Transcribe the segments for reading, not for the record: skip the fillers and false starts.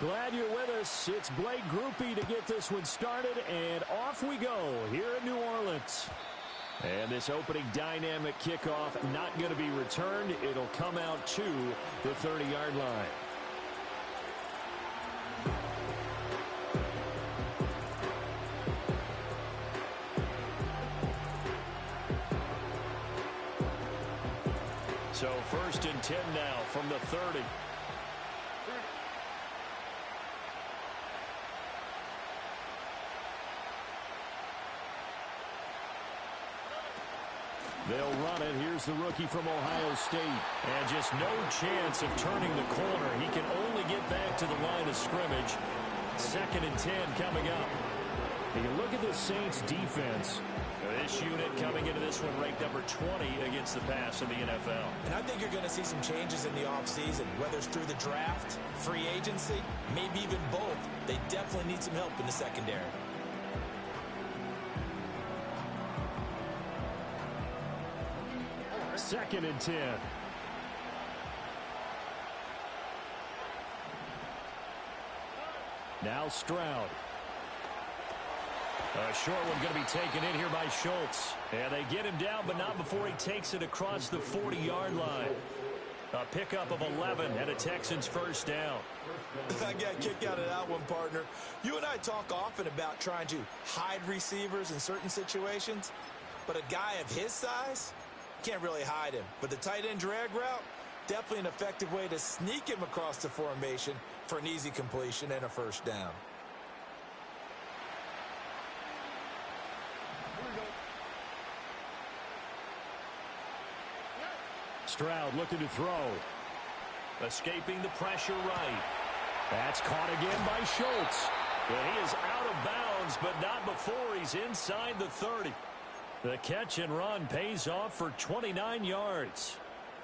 Glad you're with us. It's Blake Groupie to get this one started, and off we go here in New Orleans. And this opening dynamic kickoff not going to be returned. It'll come out to the 30-yard line. So 1st and 10 now from the 30. They'll run it. Here's the rookie from Ohio State. And just no chance of turning the corner. He can only get back to the line of scrimmage. 2nd and 10 coming up. And you look at the Saints defense. This unit coming into this one ranked number 20 against the pass in the NFL. And I think you're going to see some changes in the offseason, whether it's through the draft, free agency, maybe even both. They definitely need some help in the secondary. Second and 10. Now Stroud. A short one going to be taken in here by Schultz. And they get him down, but not before he takes it across the 40-yard line. A pickup of 11 and a Texans first down. I got a kick out of that one, partner. You and I talk often about trying to hide receivers in certain situations, but a guy of his size can't really hide him. But the tight end drag route, definitely an effective way to sneak him across the formation for an easy completion and a first down. Stroud looking to throw. Escaping the pressure right. That's caught again by Schultz. Well, he is out of bounds, but not before he's inside the 30. The catch and run pays off for 29 yards.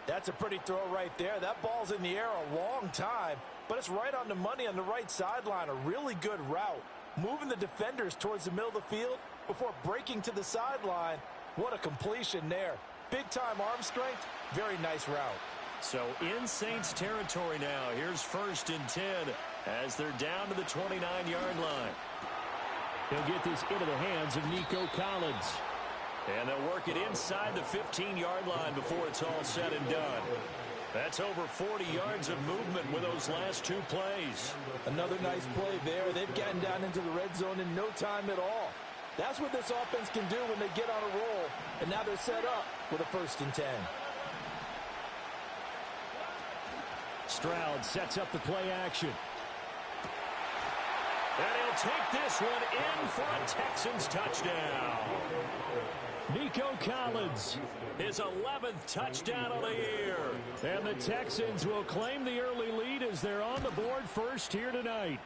That's a pretty throw right there. That ball's in the air a long time, but it's right on the money on the right sideline. A really good route. Moving the defenders towards the middle of the field before breaking to the sideline. What a completion there. Big-time arm strength. Very nice route. So in Saints territory now. Here's 1st and 10 as they're down to the 29-yard line. He'll get this into the hands of Nico Collins. And they'll work it inside the 15-yard line before it's all said and done. That's over 40 yards of movement with those last two plays. Another nice play there. They've gotten down into the red zone in no time at all. That's what this offense can do when they get on a roll. And now they're set up with a 1st and 10. Stroud sets up the play action. And he'll take this one in for a Texans touchdown. Nico Collins, his 11th touchdown of the year. And the Texans will claim the early lead as they're on the board first here tonight.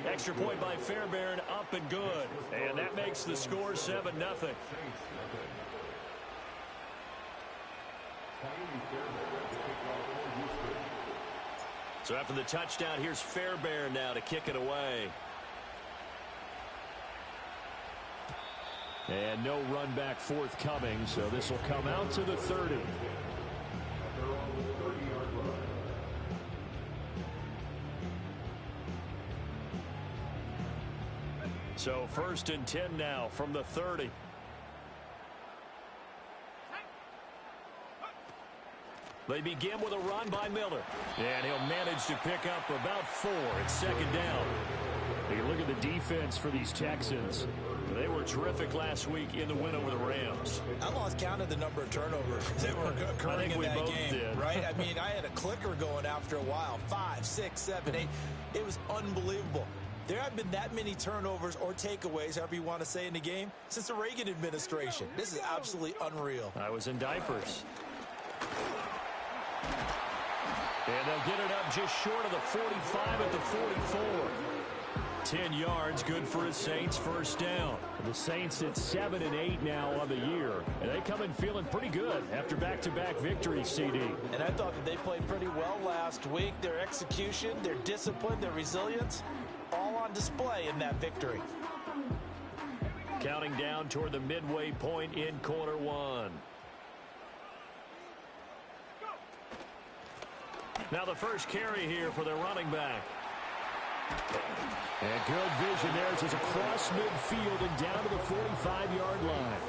Extra point by Fairbairn, up and good. And that makes the score 7-0. So after the touchdown, here's Fairbairn now to kick it away. And no run back forthcoming, so this will come out to the 30. So 1st and 10 now from the 30. They begin with a run by Miller. And he'll manage to pick up about 4. It's 2nd down. You look at the defense for these Texans. They were terrific last week in the win over the Rams. I lost count of the number of turnovers that were occurring in that game, did. right? I mean, I had a clicker going after a while. 5, 6, 7, 8. It was unbelievable. There haven't been that many turnovers or takeaways, however you want to say, in the game since the Reagan administration. This is absolutely unreal. I was in diapers. And they'll get it up just short of the 45 at the 44. 10 yards, good for a Saints first down. The Saints at 7 and 8 now on the year. And they come in feeling pretty good after back-to-back victories, CD. And I thought that they played pretty well last week. Their execution, their discipline, their resilience, all on display in that victory. Counting down toward the midway point in quarter one. Now the first carry here for their running back. And good vision there as it's across midfield and down to the 45-yard line.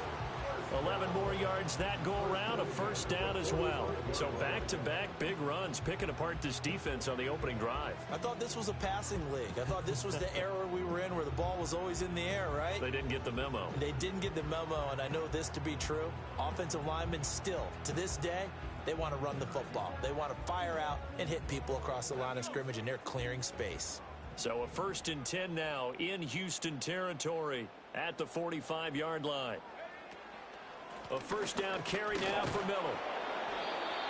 11 more yards that go around, a first down as well. So back-to-back big runs, picking apart this defense on the opening drive. I thought this was a passing league. I thought this was the era we were in where the ball was always in the air, right? They didn't get the memo. They didn't get the memo, and I know this to be true. Offensive linemen still, to this day, they want to run the football. They want to fire out and hit people across the line of scrimmage, and they're clearing space. So a 1st and 10 now in Houston territory at the 45-yard line. A first down carry now for Miller.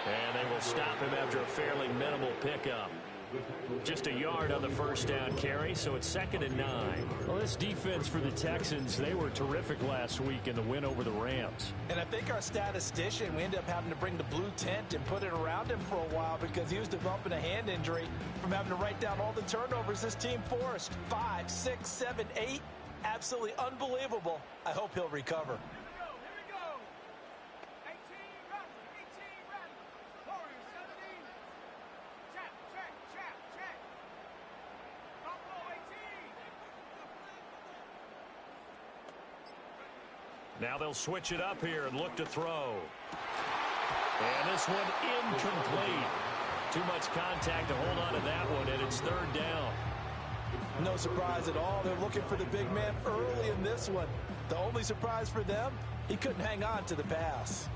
And they will stop him after a fairly minimal pickup. Just a yard on the first down carry, so it's 2nd and 9. Well, this defense for the Texans, they were terrific last week in the win over the Rams. And I think our statistician, we ended up having to bring the blue tent and put it around him for a while because he was developing a hand injury from having to write down all the turnovers this team forced. 5, 6, 7, 8. Absolutely unbelievable. I hope he'll recover. Now they'll switch it up here and look to throw. And this one incomplete. Too much contact to hold on to that one, and it's 3rd down. No surprise at all. They're looking for the big man early in this one. The only surprise for them, he couldn't hang on to the pass.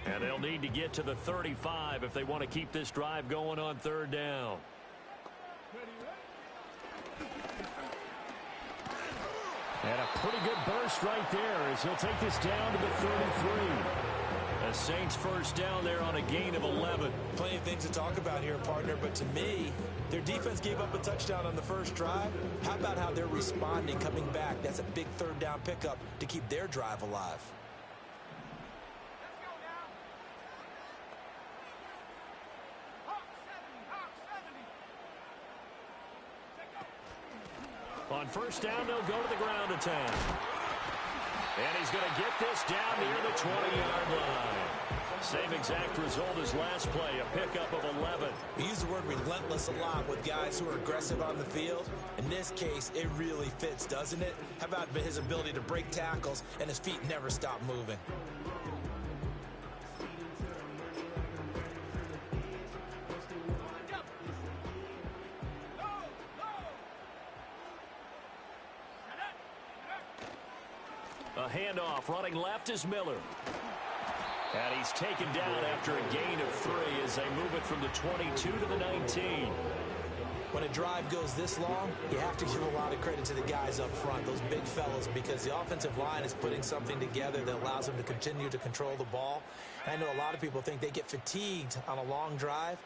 And they'll need to get to the 35 if they want to keep this drive going on 3rd down. And a pretty good burst right there as he'll take this down to the 33. The Saints first down there on a gain of 11. Plenty of things to talk about here, partner, but to me, their defense gave up a touchdown on the first drive. How about how they're responding, coming back? That's a big 3rd down pickup to keep their drive alive. On first down, they'll go to the ground attack. And he's going to get this down near the 20-yard line. Same exact result as last play, a pickup of 11. We use the word relentless a lot with guys who are aggressive on the field. In this case, it really fits, doesn't it? How about his ability to break tackles and his feet never stop moving? A handoff, running left is Miller. And he's taken down after a gain of 3 as they move it from the 22 to the 19. When a drive goes this long, you have to give a lot of credit to the guys up front, those big fellas, because the offensive line is putting something together that allows them to continue to control the ball. And I know a lot of people think they get fatigued on a long drive.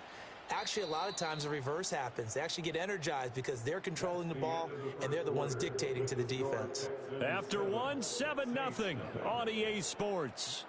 Actually, a lot of times the reverse happens. They actually get energized because they're controlling the ball, and they're the ones dictating to the defense. After 1, 7-0 on EA Sports.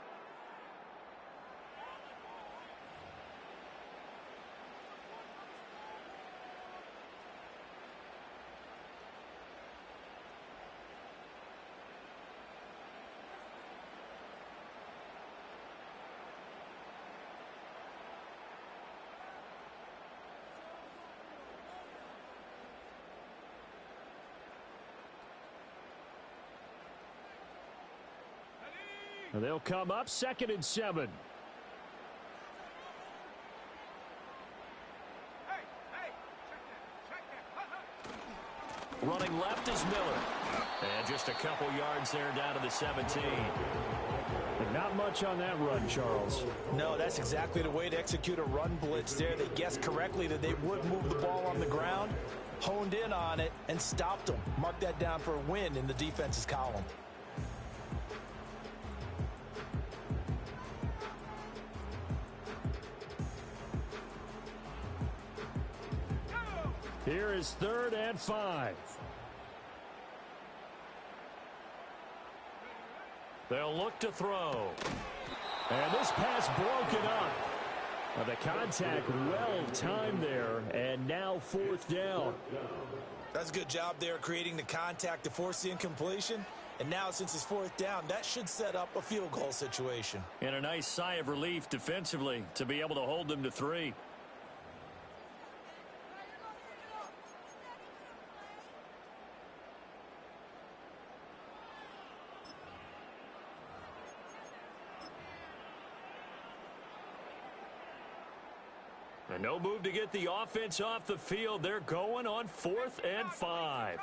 They'll come up 2nd and 7. Running left is Miller. And just a couple yards there down to the 17. But not much on that run, Charles. No, that's exactly the way to execute a run blitz there. They guessed correctly that they would move the ball on the ground, honed in on it, and stopped them. Mark that down for a win in the defense's column. Here is 3rd and 5. They'll look to throw. And this pass broken up. Well, the contact well timed there, and now fourth down. That's a good job there creating the contact to force the incompletion. And now since it's fourth down, that should set up a field goal situation. And a nice sigh of relief defensively to be able to hold them to 3. And no move to get the offense off the field. They're going on 4th and 5.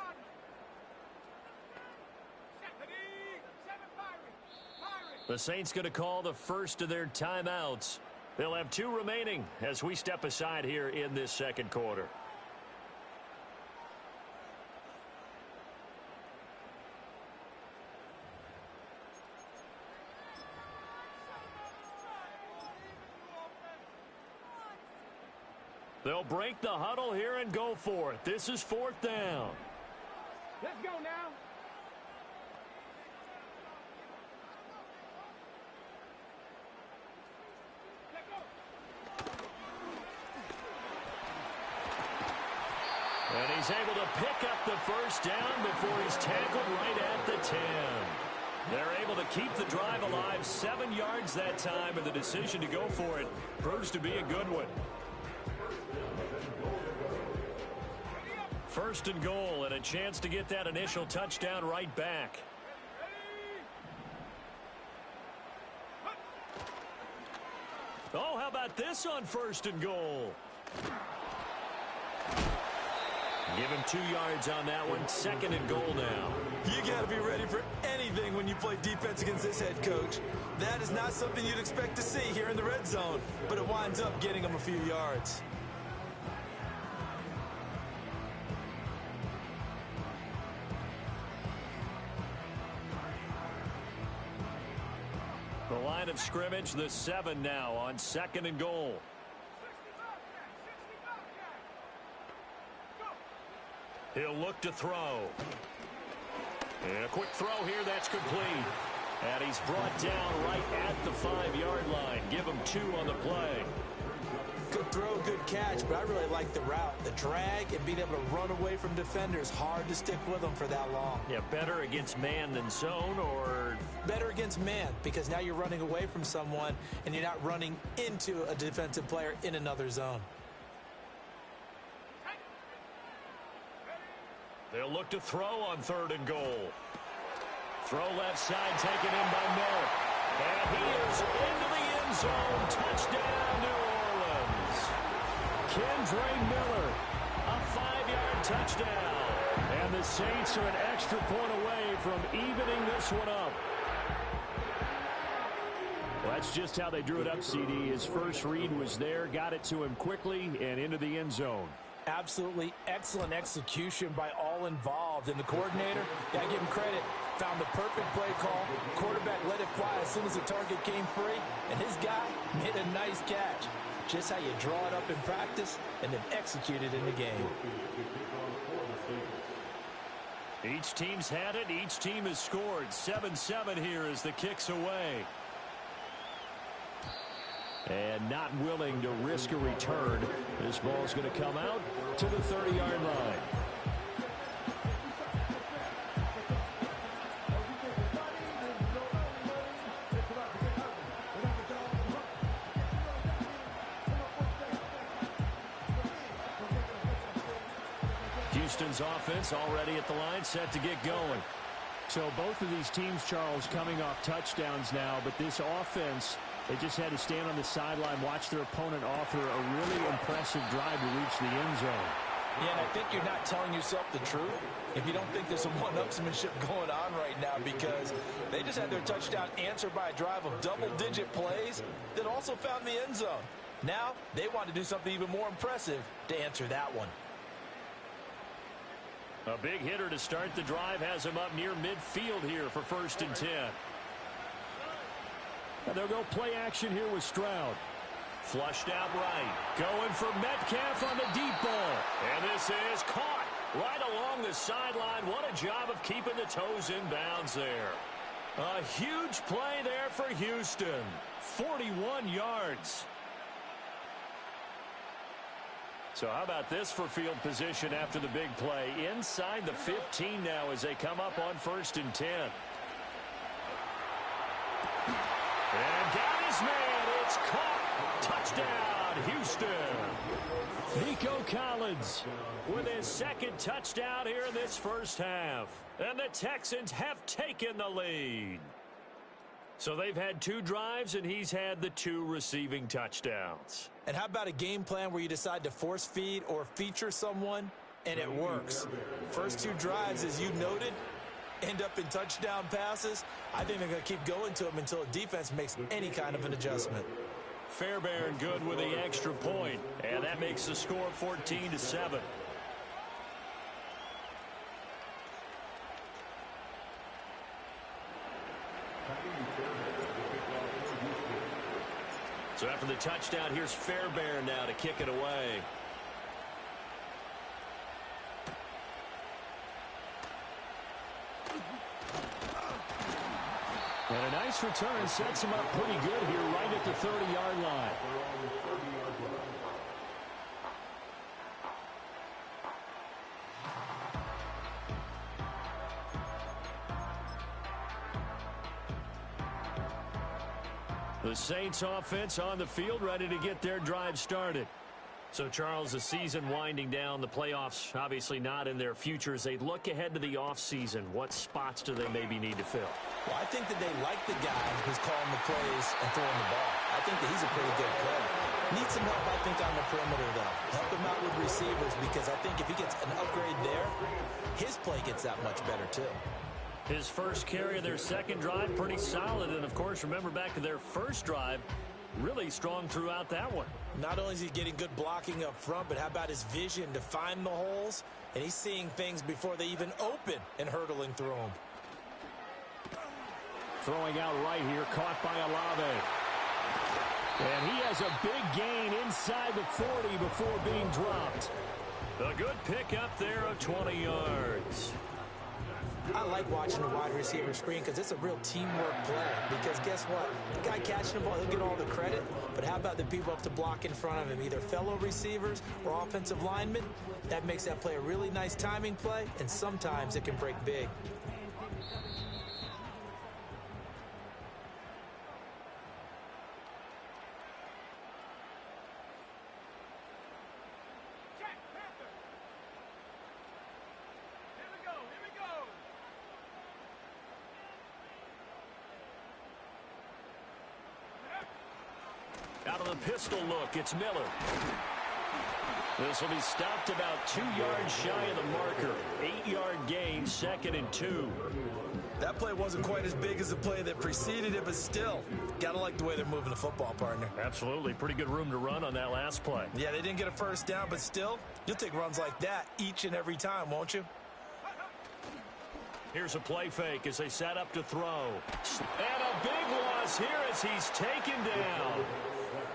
The Saints going to call the first of their timeouts. They'll have 2 remaining as we step aside here in this second quarter. They'll break the huddle here and go for it. This is 4th down. Let's go now. And he's able to pick up the first down before he's tackled right at the 10. They're able to keep the drive alive, 7 yards that time, and the decision to go for it proves to be a good one. 1st and goal, and a chance to get that initial touchdown right back. Oh, how about this on 1st and goal? Give him 2 yards on that one. 2nd and goal now. You got to be ready for anything when you play defense against this head coach. That is not something you'd expect to see here in the red zone, but it winds up getting him a few yards. The line of scrimmage, the 7 now on 2nd and goal. He'll look to throw. And a quick throw here, that's complete. And he's brought down right at the 5-yard line. Give him 2 on the play. Good throw, good catch, but I really like the route. The drag and being able to run away from defenders, hard to stick with them for that long. Yeah, better against man than zone, or? Better against man, because now you're running away from someone and you're not running into a defensive player in another zone. They'll look to throw on 3rd and goal. Throw left side, taken in by Miller. And he is into the end zone. Touchdown, New Orleans. Kendre Miller, a 5-yard touchdown. And the Saints are an extra point away from evening this one up. Well, that's just how they drew it up, CD. His first read was there, got it to him quickly, and into the end zone. Absolutely excellent execution by all involved. And the coordinator, gotta give him credit, found the perfect play call. Quarterback let it fly as soon as the target came free, and his guy made a nice catch. Just how you draw it up in practice and then execute it in the game. Each team's had it. Each team has scored. 7-7 here as the kick's away. And not willing to risk a return. This ball's going to come out to the 30-yard line. Houston's offense already at the line, set to get going. So both of these teams, Charles, coming off touchdowns now, but this offense, they just had to stand on the sideline, watch their opponent offer a really impressive drive to reach the end zone. Yeah, and I think you're not telling yourself the truth if you don't think there's some one-upsmanship going on right now, because they just had their touchdown answered by a drive of double-digit plays that also found the end zone. Now they want to do something even more impressive to answer that one. A big hitter to start the drive has him up near midfield here for 1st and 10. And they'll go play action here with Stroud. Flushed out right. Going for Metcalf on the deep ball. And this is caught right along the sideline. What a job of keeping the toes in bounds there. A huge play there for Houston. 41 yards. So how about this for field position after the big play? Inside the 15 now as they come up on 1st and 10. And got his man. It's caught. Touchdown, Houston. Nico Collins with his 2nd touchdown here in this first half. And the Texans have taken the lead. So they've had 2 drives, and he's had the 2 receiving touchdowns. And how about a game plan where you decide to force feed or feature someone, and it works? First 2 drives, as you noted, end up in touchdown passes. I think they're going to keep going to them until the defense makes any kind of an adjustment. Fairbairn good with the extra point, and that makes the score 14-7. So after the touchdown, here's Fairbairn now to kick it away. And a nice return sets him up pretty good here right at the 30-yard line. The Saints offense on the field ready to get their drive started. So, Charles, the season winding down, the playoffs obviously not in their future. As they look ahead to the offseason, what spots do they maybe need to fill? Well, I think that they like the guy who's calling the plays and throwing the ball. I think that he's a pretty good player. Needs some help, I think, on the perimeter, though. Help him out with receivers, because I think if he gets an upgrade there, his play gets that much better, too. His first carry of their 2nd drive, pretty solid. And, of course, remember back to their first drive, really strong throughout that one. Not only is he getting good blocking up front, but how about his vision to find the holes? And he's seeing things before they even open and hurdling through them. Throwing out right here, caught by Olave. And he has a big gain inside the 40 before being dropped. A good pickup there of 20 yards. I like watching the wide receiver screen because it's a real teamwork play. Because guess what? The guy catching the ball, he'll get all the credit. But how about the people up to block in front of him, either fellow receivers or offensive linemen? That makes that play a really nice timing play, and sometimes it can break big. Out of the pistol look, it's Miller. This will be stopped about 2 yards shy of the marker. 8-yard gain, 2nd and 2. That play wasn't quite as big as the play that preceded it, but still, gotta like the way they're moving the football, partner. Absolutely. Pretty good room to run on that last play. Yeah, they didn't get a first down, but still, you'll take runs like that each and every time, won't you? Here's a play fake as they set up to throw. And a big loss here as he's taken down.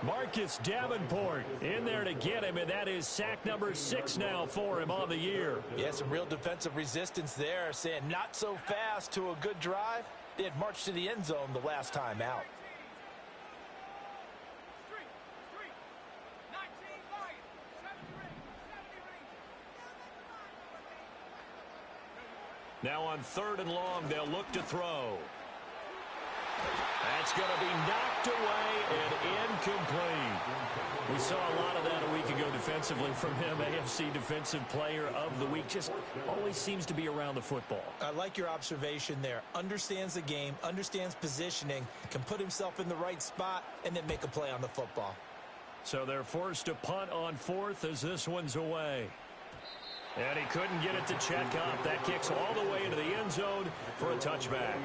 Marcus Davenport in there to get him, and that is sack number 6 now for him on the year. Yeah, some real defensive resistance there, saying not so fast to a good drive. They had marched to the end zone the last time out. Now on 3rd and long, they'll look to throw. That's going to be knocked away and incomplete. We saw a lot of that a week ago defensively from him. AFC Defensive Player of the Week. Just always seems to be around the football. I like your observation there. Understands the game, understands positioning, can put himself in the right spot, and then make a play on the football. So they're forced to punt on 4th as this one's away. And he couldn't get it to check up. That kicks all the way into the end zone for a touchback.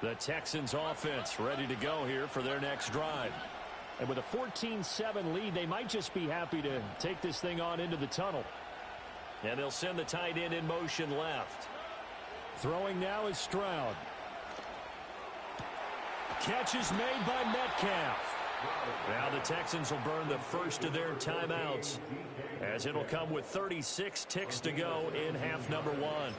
The Texans offense ready to go here for their next drive. And with a 14-7 lead, they might just be happy to take this thing on into the tunnel. And they'll send the tight end in motion left. Throwing now is Stroud. Catch is made by Metcalf. Now the Texans will burn the first of their timeouts, as it'll come with 36 ticks to go in half number one.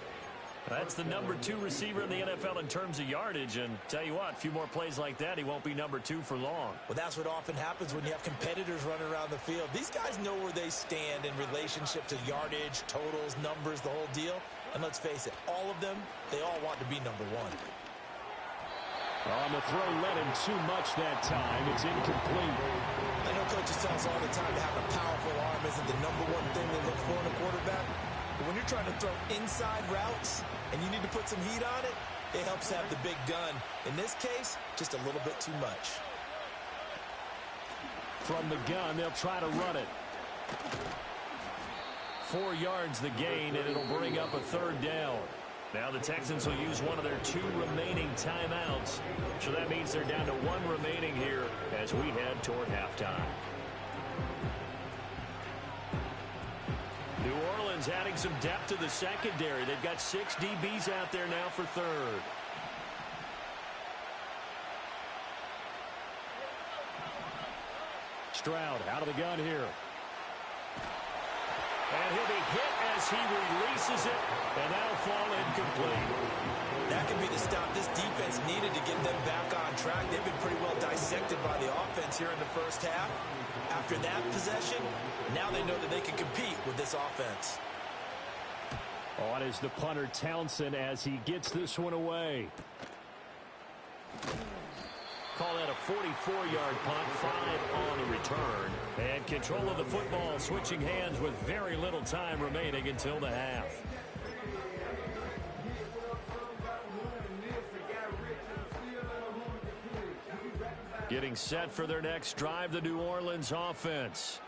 That's the number 2 receiver in the NFL in terms of yardage, and tell you what, a few more plays like that, he won't be number 2 for long. Well, that's what often happens when you have competitors running around the field. These guys know where they stand in relationship to yardage, totals, numbers, the whole deal. And let's face it, all of them, they all want to be number 1. On the throw, led him too much that time. It's incomplete. I know coaches tell us all the time to have a powerful arm isn't the number 1 thing they look for in a quarterback. But when you're trying to throw inside routes and you need to put some heat on it, it helps have the big gun. In this case, just a little bit too much. From the gun, they'll try to run it. 4 yards the gain, and it'll bring up a 3rd down. Now the Texans will use one of their 2 remaining timeouts. So that means they're down to 1 remaining here as we head toward halftime. New Orleans adding some depth to the secondary. They've got 6 DBs out there now for 3rd. Stroud out of the gun here. And he'll be hit as he releases it, and that'll fall incomplete. That could be the stop this defense needed to get them back on track. They've been pretty well dissected by the offense here in the first half. After that possession, now they know that they can compete with this offense. On is the punter Townsend as he gets this one away. Call that a 44-yard punt, 5 on the return. And control of the football switching hands with very little time remaining until the half. Getting set for their next drive, the New Orleans offense.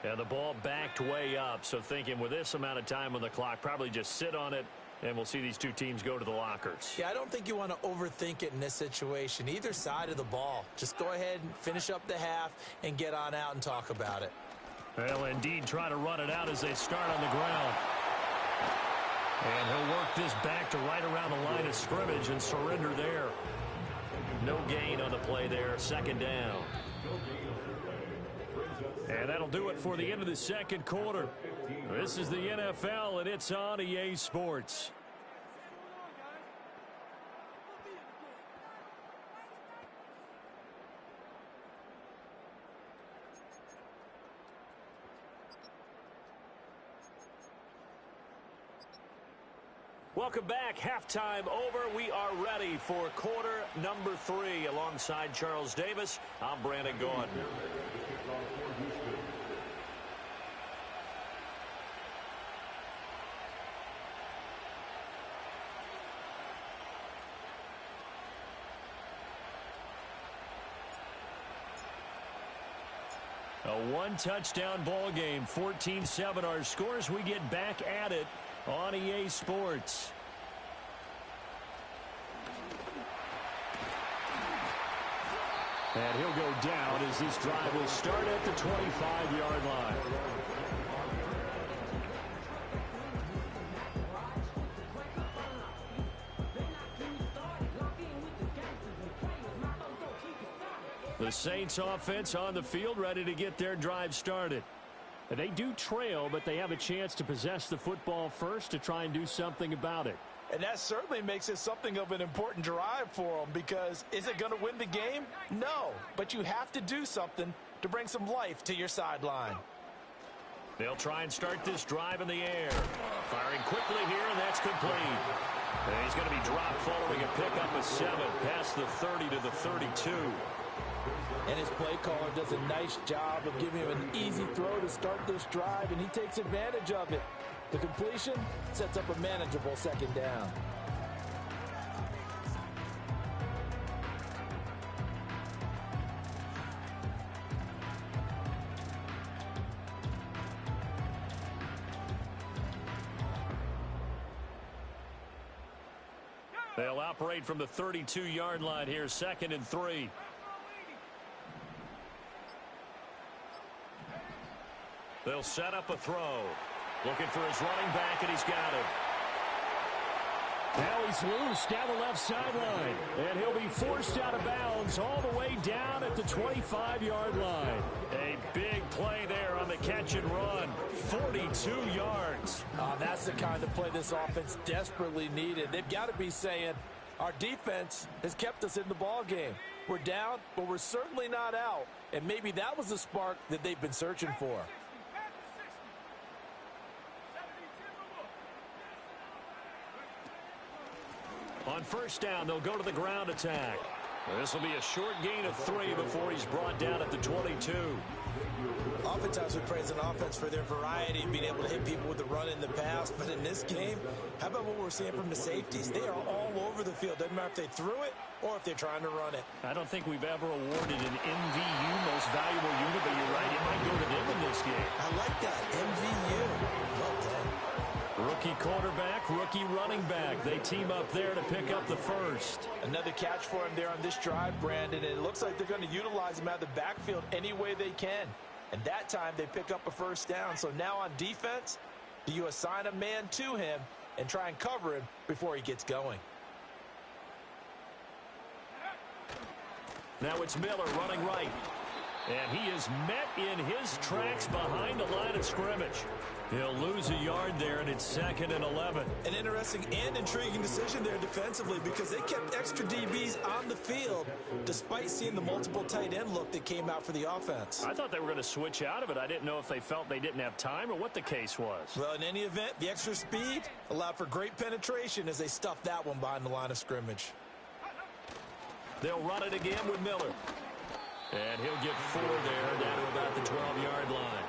And the ball backed way up, so thinking with this amount of time on the clock, probably just sit on it, and we'll see these 2 teams go to the lockers. Yeah, I don't think you want to overthink it in this situation. Either side of the ball. Just go ahead and finish up the half and get on out and talk about it. They'll indeed try to run it out as they start on the ground. And he'll work this back to right around the line of scrimmage and surrender there. No gain on the play there. 2nd down. And that'll do it for the end of the 2nd quarter. This is the NFL, and it's on EA Sports. Welcome back. Halftime over. We are ready for quarter number 3. Alongside Charles Davis, I'm Brandon Gaudin. A 1-touchdown ball game, 14-7 our scores. We get back at it on EA Sports. And he'll go down as this drive will start at the 25-yard line. The Saints offense on the field, ready to get their drive started. They do trail, but they have a chance to possess the football first to try and do something about it. And that certainly makes it something of an important drive for them, because is it going to win the game? No, but you have to do something to bring some life to your sideline. They'll try and start this drive in the air. Firing quickly here, and that's complete. And he's going to be dropped following a pickup of 7 past the 30 to the 32. And his play caller does a nice job of giving him an easy throw to start this drive, and he takes advantage of it. The completion sets up a manageable 2nd down. They'll operate from the 32-yard line here, 2nd and 3. They'll set up a throw. Looking for his running back, and he's got it. Now he's loose down the left sideline. And he'll be forced out of bounds all the way down at the 25-yard line. A big play there on the catch and run. 42 yards. That's the kind of play this offense desperately needed. They've got to be saying, our defense has kept us in the ball game. We're down, but we're certainly not out. And maybe that was the spark that they've been searching for. On first down, they'll go to the ground attack. This will be a short gain of 3 before he's brought down at the 22. Oftentimes we praise an offense for their variety of being able to hit people with the run in the pass. But in this game, how about what we're seeing from the safeties? They are all over the field. Doesn't matter if they threw it or if they're trying to run it. I don't think we've ever awarded an MVU, most valuable unit, but you're right, it might go to them in this game. I like that, MVU. Well done. Rookie quarterback, rookie running back. They team up there to pick up the first. Another catch for him there on this drive, Brandon, and it looks like they're going to utilize him out of the backfield any way they can. And that time they pick up a first down. So now on defense, do you assign a man to him and try and cover him before he gets going? Now it's Miller running right. And he is met in his tracks behind the line of scrimmage. He'll lose a yard there, and it's 2nd and 11. An interesting and intriguing decision there defensively because they kept extra DBs on the field despite seeing the multiple tight end look that came out for the offense. I thought they were going to switch out of it. I didn't know if they felt they didn't have time or what the case was. Well, in any event, the extra speed allowed for great penetration as they stuffed that one behind the line of scrimmage. They'll run it again with Miller. And he'll get 4 there, down to about the 12-yard line.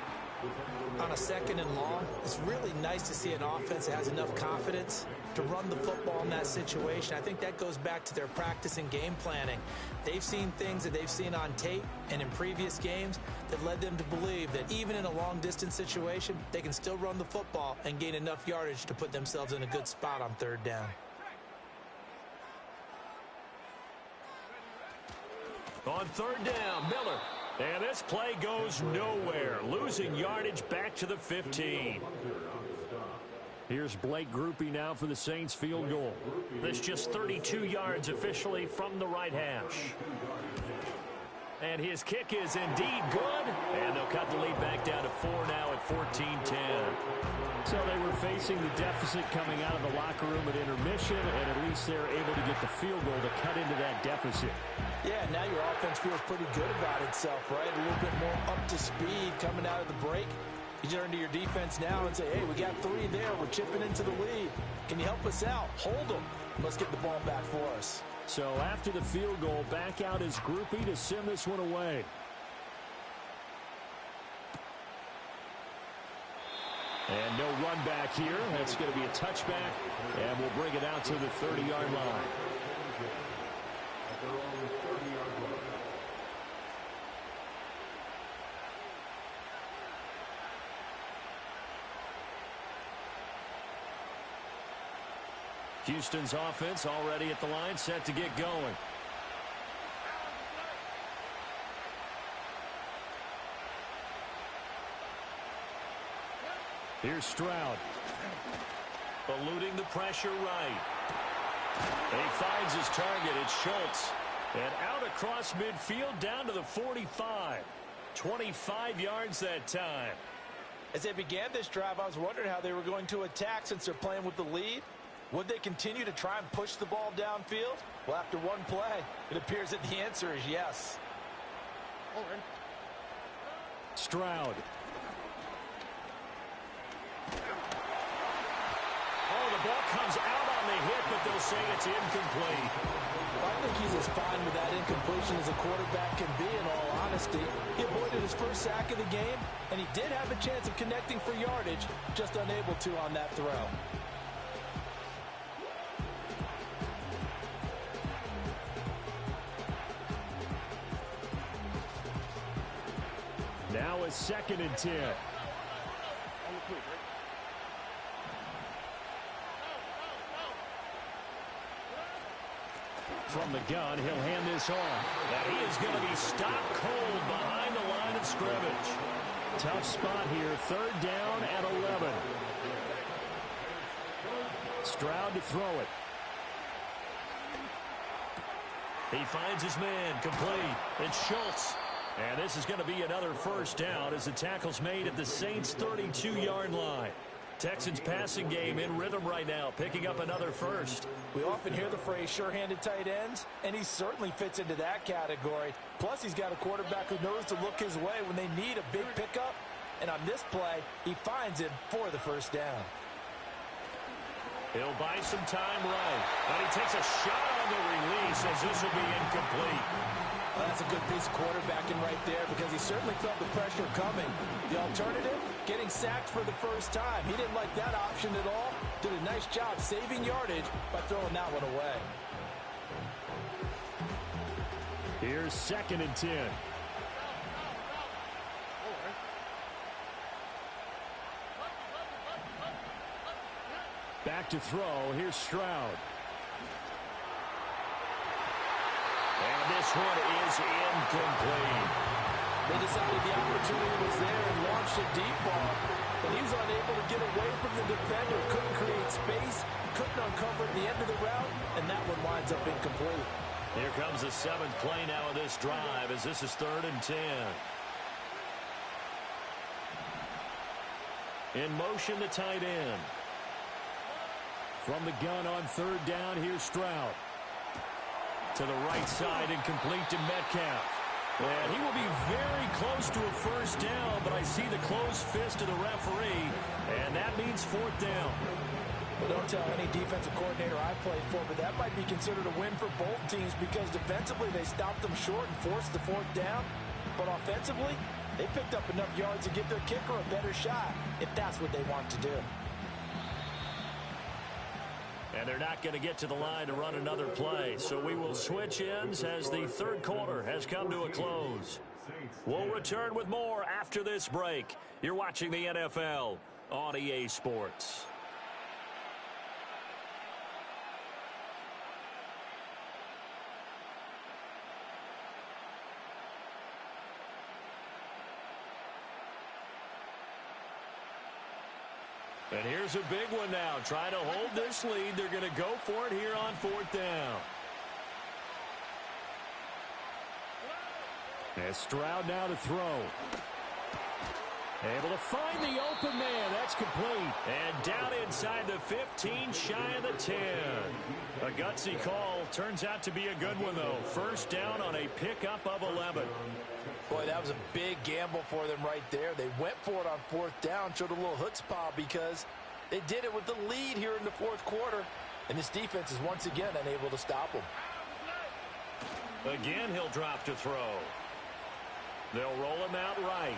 On a 2nd and long, it's really nice to see an offense that has enough confidence to run the football in that situation. I think that goes back to their practice and game planning. They've seen things that they've seen on tape and in previous games that led them to believe that even in a long-distance situation, they can still run the football and gain enough yardage to put themselves in a good spot on 3rd down. On 3rd down, Miller. And this play goes nowhere. Losing yardage back to the 15. Here's Blake Groupie now for the Saints field goal. This just 32 yards officially from the right hash. And his kick is indeed good. And they'll cut the lead back down to 4 now at 14-10. So they were facing the deficit coming out of the locker room at intermission, and at least they're able to get the field goal to cut into that deficit. Yeah, now your offense feels pretty good about itself, right? A little bit more up to speed coming out of the break. You turn to your defense now and say, hey, we got 3 there. We're chipping into the lead. Can you help us out? Hold them. Let's get the ball back for us. So after the field goal, back out is Groupie to send this one away. And no run back here. That's going to be a touchback, and we'll bring it out to the 30-yard line. Houston's offense already at the line, set to get going. Here's Stroud. Eluding the pressure right. And he finds his target. It's Schultz. And out across midfield down to the 45. 25 yards that time. As they began this drive, I was wondering how they were going to attack since they're playing with the lead. Would they continue to try and push the ball downfield? Well, after one play, it appears that the answer is yes. Stroud. Oh, the ball comes out on the hit, but they'll say it's incomplete. I think he's as fine with that incompletion as a quarterback can be, in all honesty. He avoided his first sack of the game, and he did have a chance of connecting for yardage, just unable to on that throw. Now a 2nd and 10. From the gun, he'll hand this off. And he is going to be stopped cold behind the line of scrimmage. Tough spot here, 3rd down and 11. Stroud to throw it. He finds his man, complete. It's Schultz. And this is going to be another first down as the tackle's made at the Saints' 32-yard line. Texans passing game in rhythm right now, picking up another first. We often hear the phrase sure-handed tight ends, and he certainly fits into that category. Plus, he's got a quarterback who knows to look his way when they need a big pickup. And on this play, he finds him for the first down. He'll buy some time right. And he takes a shot on the release as this will be incomplete. Well, that's a good piece of quarterbacking right there because he certainly felt the pressure coming. The alternative, getting sacked for the first time. He didn't like that option at all. Did a nice job saving yardage by throwing that one away. Here's 2nd and 10. Back to throw. Here's Stroud. And this one is incomplete. They decided the opportunity was there and launched a deep ball, but he was unable to get away from the defender, couldn't create space, couldn't uncover at the end of the route, and that one winds up incomplete. Here comes the 7th play now of this drive as this is 3rd and 10. In motion, the tight end. From the gun on 3rd down, here's Stroud. To the right side and complete to Metcalf. And he will be very close to a first down, but I see the closed fist of the referee, and that means 4th down. Well, don't tell any defensive coordinator I played for, but that might be considered a win for both teams because defensively they stopped them short and forced the 4th down. But offensively, they picked up enough yards to give their kicker a better shot if that's what they want to do. And they're not going to get to the line to run another play. So we will switch ends as the 3rd quarter has come to a close. We'll return with more after this break. You're watching the NFL on EA Sports. And here's a big one now. Trying to hold this lead. They're going to go for it here on 4th down. And Stroud now to throw. Able to find the open man. That's complete. And down inside the 15, shy of the 10. A gutsy call. Turns out to be a good one, though. First down on a pickup of 11. Boy, that was a big gamble for them right there. They went for it on 4th down, showed a little chutzpah because they did it with the lead here in the 4th quarter. And this defense is once again unable to stop them. Again, he'll drop to throw. They'll roll him out right.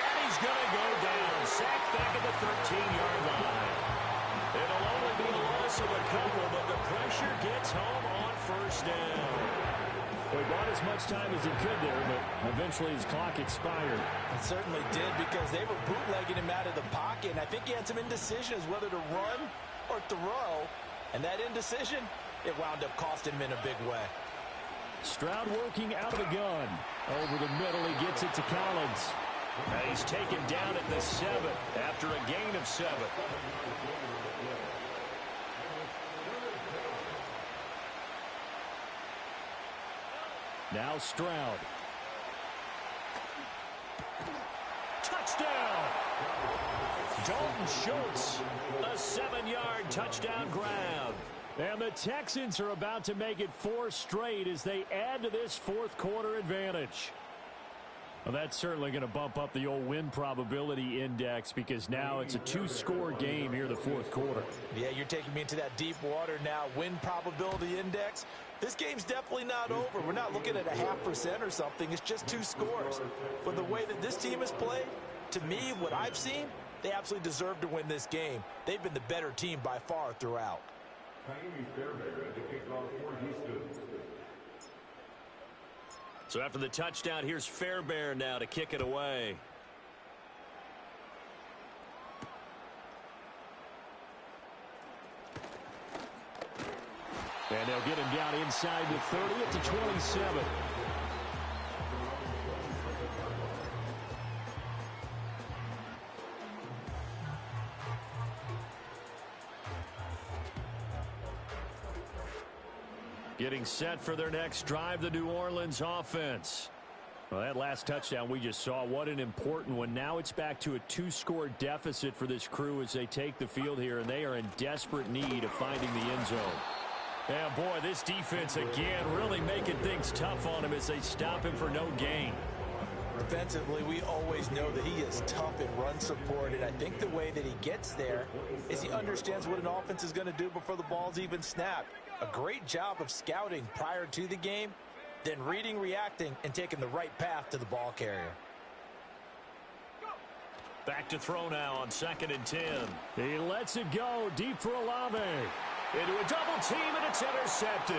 And he's going to go down. Sacked back at the 13-yard line. It'll only be a loss of a couple, but the pressure gets home on first down. Well, he bought as much time as he could there, but eventually his clock expired. It certainly did because they were bootlegging him out of the pocket, and I think he had some indecision as whether to run or throw. And that indecision, it wound up costing him in a big way. Stroud working out of the gun. Over the middle, he gets it to Collins. And he's taken down at the 7 after a gain of 7. Now Stroud. Touchdown! Dalton Schultz, a 7-yard touchdown grab. And the Texans are about to make it 4 straight as they add to this 4th quarter advantage. Well, that's certainly going to bump up the old win probability index because now it's a 2-score game here in the 4th quarter. Yeah, you're taking me into that deep water now. Win probability index. This game's definitely not over. We're not looking at a 0.5% or something. It's just 2 scores. But the way that this team has played, to me, what I've seen, they absolutely deserve to win this game. They've been the better team by far throughout. So after the touchdown, here's Fairbairn now to kick it away. And they'll get him down inside the 30 at the 27. Getting set for their next drive, the New Orleans offense. Well, that last touchdown we just saw, what an important one. Now it's back to a 2-score deficit for this crew as they take the field here, and they are in desperate need of finding the end zone. Yeah, boy, this defense again really making things tough on him as they stop him for no gain. Defensively, we always know that he is tough in run support, and I think the way that he gets there is he understands what an offense is going to do before the ball's even snapped. A great job of scouting prior to the game, then reading, reacting, and taking the right path to the ball carrier. Back to throw now on 2nd and 10. He lets it go deep for Olave. Into a double team, and it's intercepted.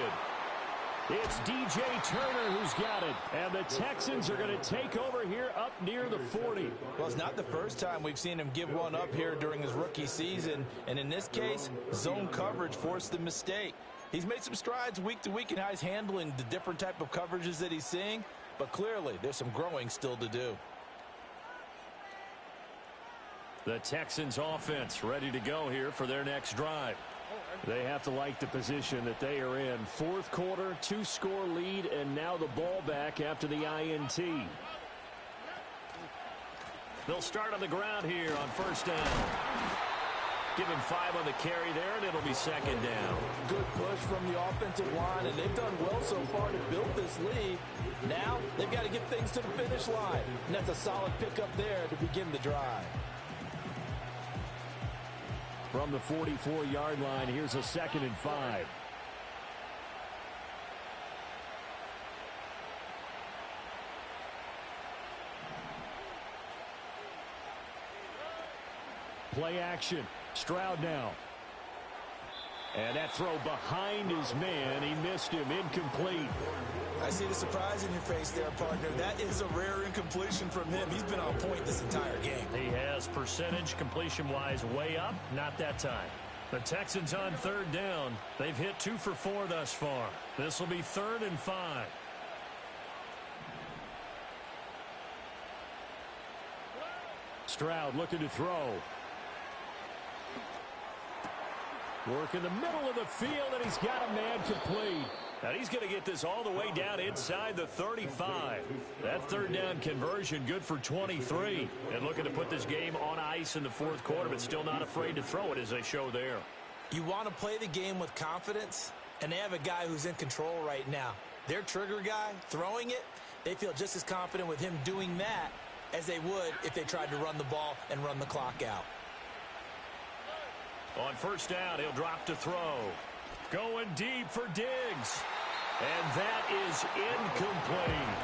It's DJ Turner who's got it. And the Texans are going to take over here up near the 40. Well, it's not the first time we've seen him give one up here during his rookie season. And in this case, zone coverage forced the mistake. He's made some strides week to week in how he's handling the different type of coverages that he's seeing. But clearly, there's some growing still to do. The Texans offense ready to go here for their next drive. They have to like the position that they are in. 4th quarter, 2-score lead, and now the ball back after the INT. They'll start on the ground here on 1st down. Give him 5 on the carry there, and it'll be 2nd down. Good push from the offensive line, and they've done well so far to build this lead. Now they've got to get things to the finish line, and that's a solid pickup there to begin the drive. From the 44-yard line, here's a 2nd and 5. Play action. Stroud now. And that throw behind his man. He missed him. Incomplete. I see the surprise in your face there, partner. That is a rare incompletion from him. He's been on point this entire game. He has percentage completion-wise way up. Not that time. The Texans on 3rd down. They've hit 2 for 4 thus far. This will be 3rd and 5. Stroud looking to throw. Work in the middle of the field, and he's got a man complete. Now he's going to get this all the way down inside the 35. That 3rd down conversion good for 23. And looking to put this game on ice in the 4th quarter, but still not afraid to throw it as they show there. You want to play the game with confidence, and they have a guy who's in control right now. Their trigger guy throwing it, they feel just as confident with him doing that as they would if they tried to run the ball and run the clock out. On 1st down, he'll drop to throw. Going deep for Diggs. And that is incomplete.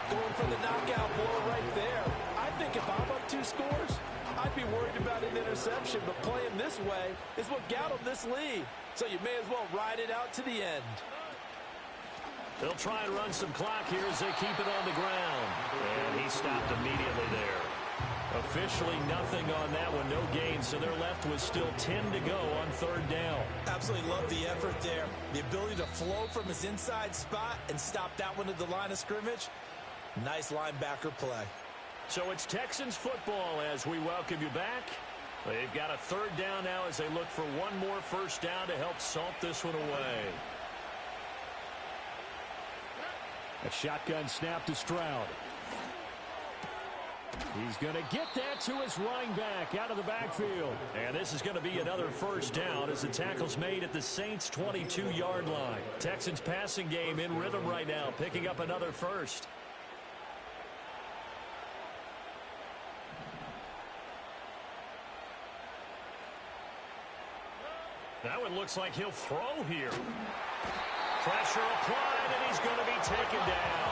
Going for the knockout blow right there. I think if I'm up 2 scores, I'd be worried about an interception, but playing this way is what got them this lead. So you may as well ride it out to the end. They'll try and run some clock here as they keep it on the ground. And he stopped immediately there. Officially nothing on that one, no gain, so they're left with still 10 to go on 3rd down. Absolutely love the effort there. The ability to flow from his inside spot and stop that one at the line of scrimmage. Nice linebacker play. So it's Texans football as we welcome you back. They've got a 3rd down now as they look for one more 1st down to help salt this one away. A shotgun snap to Stroud. He's going to get that to his running back out of the backfield. And this is going to be another 1st down as the tackle's made at the Saints' 22-yard line. Texans passing game in rhythm right now, picking up another 1st. Now it looks like he'll throw here. Pressure applied, and he's going to be taken down.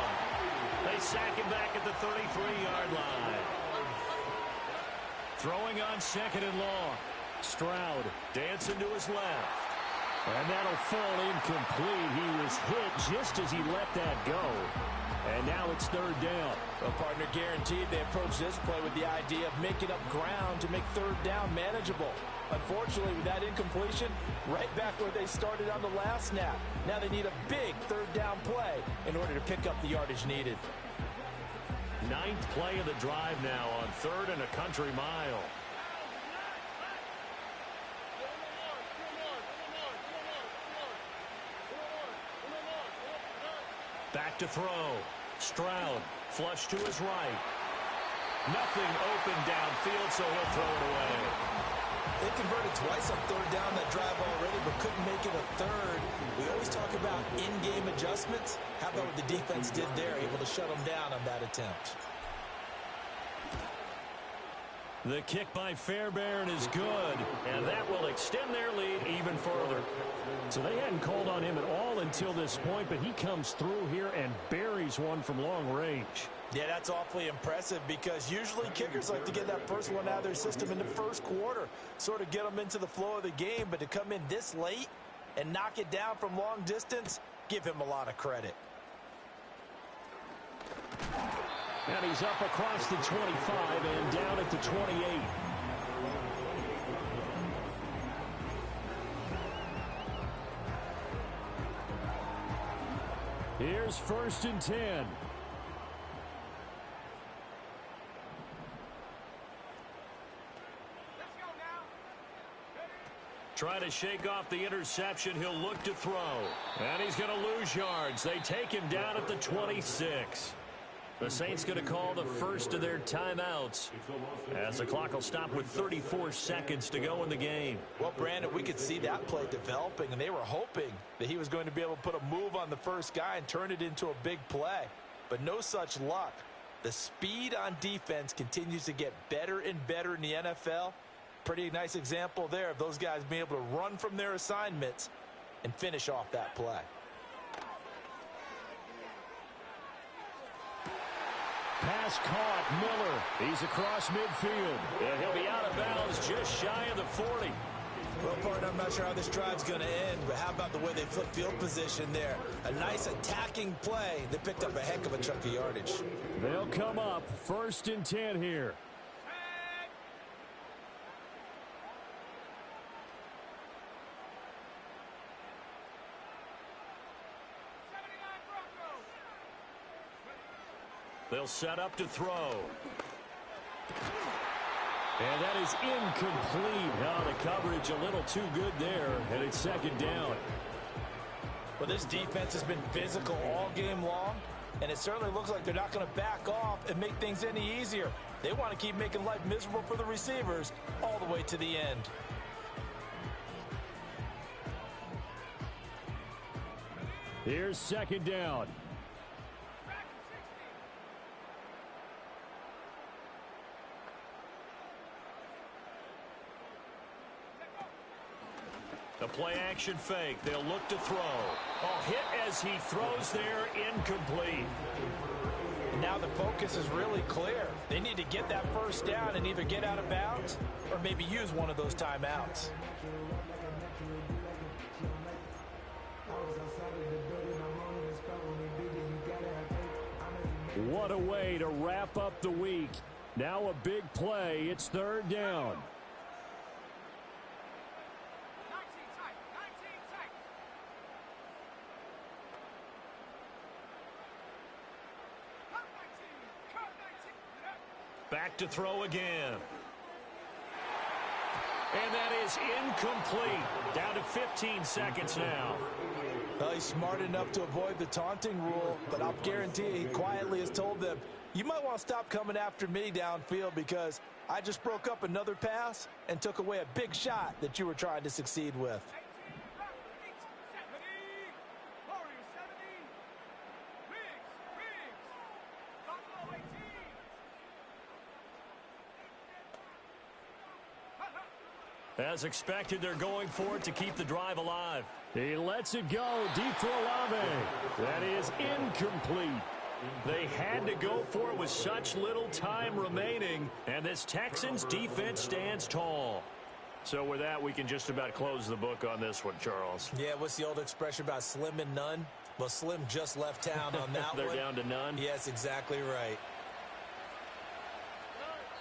They sack him back at the 33-yard line. Throwing on 2nd and long. Stroud dancing to his left. And that'll fall incomplete. He was hit just as he let that go. And now it's 3rd down. Well, partner, guaranteed they approach this play with the idea of making up ground to make 3rd down manageable. Unfortunately, with that incompletion, right back where they started on the last snap. Now they need a big 3rd down play in order to pick up the yardage needed. 9th play of the drive now on 3rd and a country mile. Back to throw. Stroud, flush to his right. Nothing open downfield, so he'll throw it away. They converted twice on third down that drive already, but couldn't make it a third. We always talk about in-game adjustments. How about what the defense did there, able to shut them down on that attempt? The kick by Fairbairn is good, and that will extend their lead even further. So they hadn't called on him at all until this point, but he comes through here and buries one from long range. Yeah, that's awfully impressive because usually kickers like to get that first one out of their system in the first quarter, sort of get them into the flow of the game, but to come in this late and knock it down from long distance, give him a lot of credit. And he's up across the 25 and down at the 28. Here's 1st and 10. Trying to shake off the interception. He'll look to throw. And he's going to lose yards. They take him down at the 26. The Saints going to call the first of their timeouts as the clock will stop with 34 seconds to go in the game. Well, Brandon, we could see that play developing, and they were hoping that he was going to be able to put a move on the first guy and turn it into a big play. But no such luck. The speed on defense continues to get better and better in the NFL. Pretty nice example there of those guys being able to run from their assignments and finish off that play. Pass caught. Miller. He's across midfield. And he'll be out of bounds just shy of the 40. Well, partner, I'm not sure how this drive's going to end, but how about the way they flip field position there? A nice attacking play. They picked up a heck of a chunk of yardage. They'll come up 1st and 10 here. They'll set up to throw. And that is incomplete. Oh, the coverage a little too good there, and it's 2nd down. Well, this defense has been physical all game long, and it certainly looks like they're not going to back off and make things any easier. They want to keep making life miserable for the receivers all the way to the end. Here's 2nd down. The play action fake. They'll look to throw. Oh, hit as he throws there, incomplete. Now the focus is really clear. They need to get that first down and either get out of bounds or maybe use one of those timeouts. What a way to wrap up the week. Now a big play. It's 3rd down. Back to throw again. And that is incomplete. Down to 15 seconds now. Well, he's smart enough to avoid the taunting rule, but I'll guarantee you he quietly has told them, you might want to stop coming after me downfield because I just broke up another pass and took away a big shot that you were trying to succeed with. As expected, they're going for it to keep the drive alive. He lets it go deep for Olave. That is incomplete. They had to go for it with such little time remaining, and this Texans defense stands tall. So with that, we can just about close the book on this one, Charles. Yeah, what's the old expression about slim and none? Well, Slim just left town on that They're one. down to none? Yes, exactly right.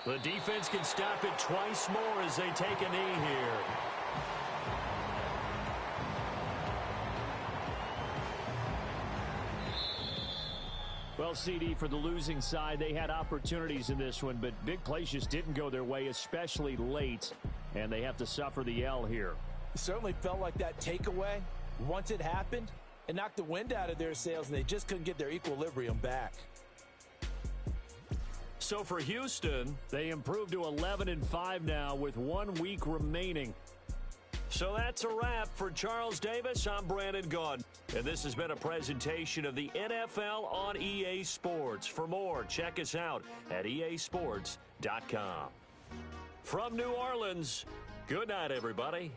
The defense can stop it twice more as they take a knee here. Well, CD, for the losing side, they had opportunities in this one, but big plays just didn't go their way, especially late, and they have to suffer the L here. It certainly felt like that takeaway, once it happened, It knocked the wind out of their sails, and they just couldn't get their equilibrium back. So for Houston, they improved to 11-5 now with 1 week remaining. So that's a wrap. For Charles Davis, I'm Brandon Gaudin. And this has been a presentation of the NFL on EA Sports. For more, check us out at easports.com. From New Orleans, good night, everybody.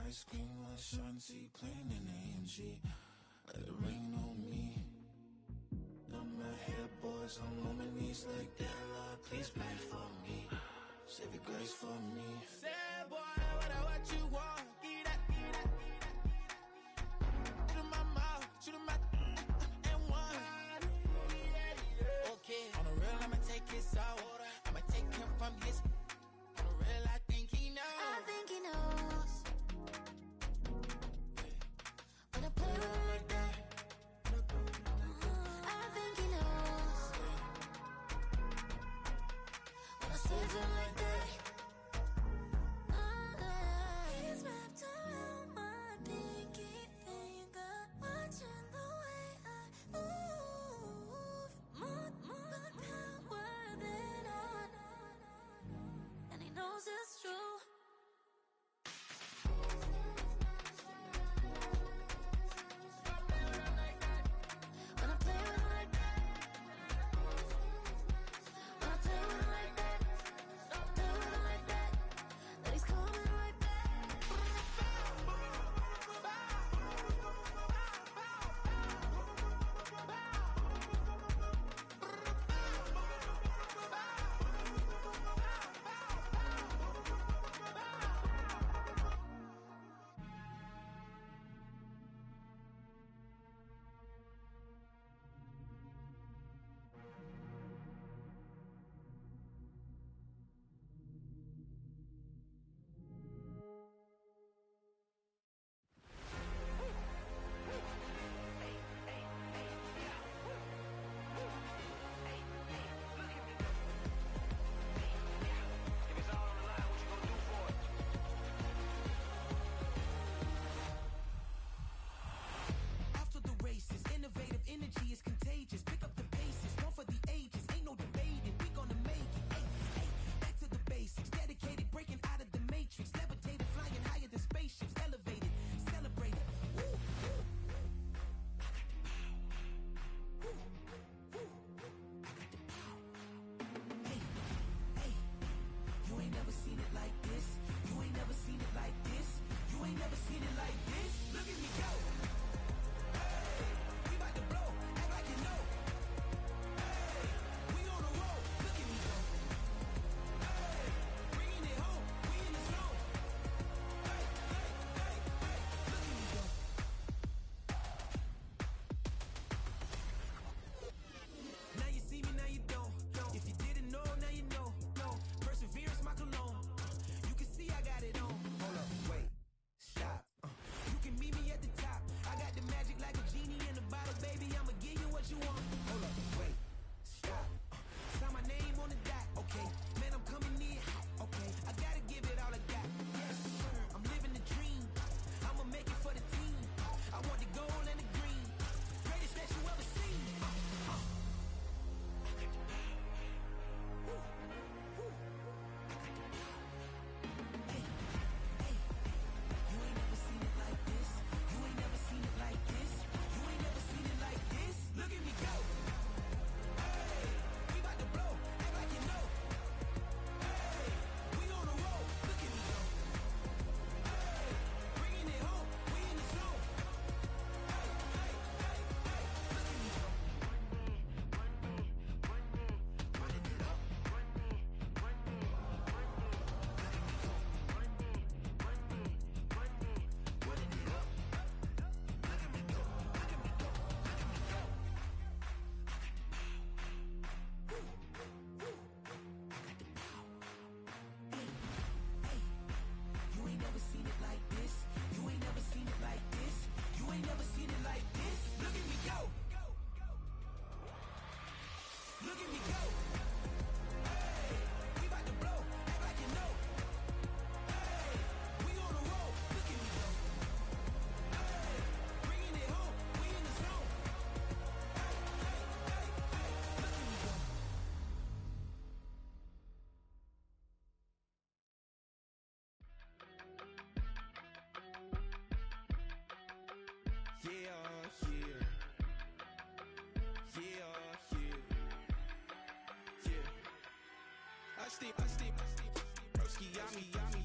Ice cream, my shanty, plain in AMG. Let it rain on me. Done my hair, boys, I'm on my knees like that. Lord, please pray for me. Save your grace for me. Say, boy, what you want? Get that. Shoot in my mouth, shoot in my and one. Okay, on the real, I'ma take his soul. I'ma take him from his. On the real, I think he knows. I think he knows. Broski, yummy, yummy.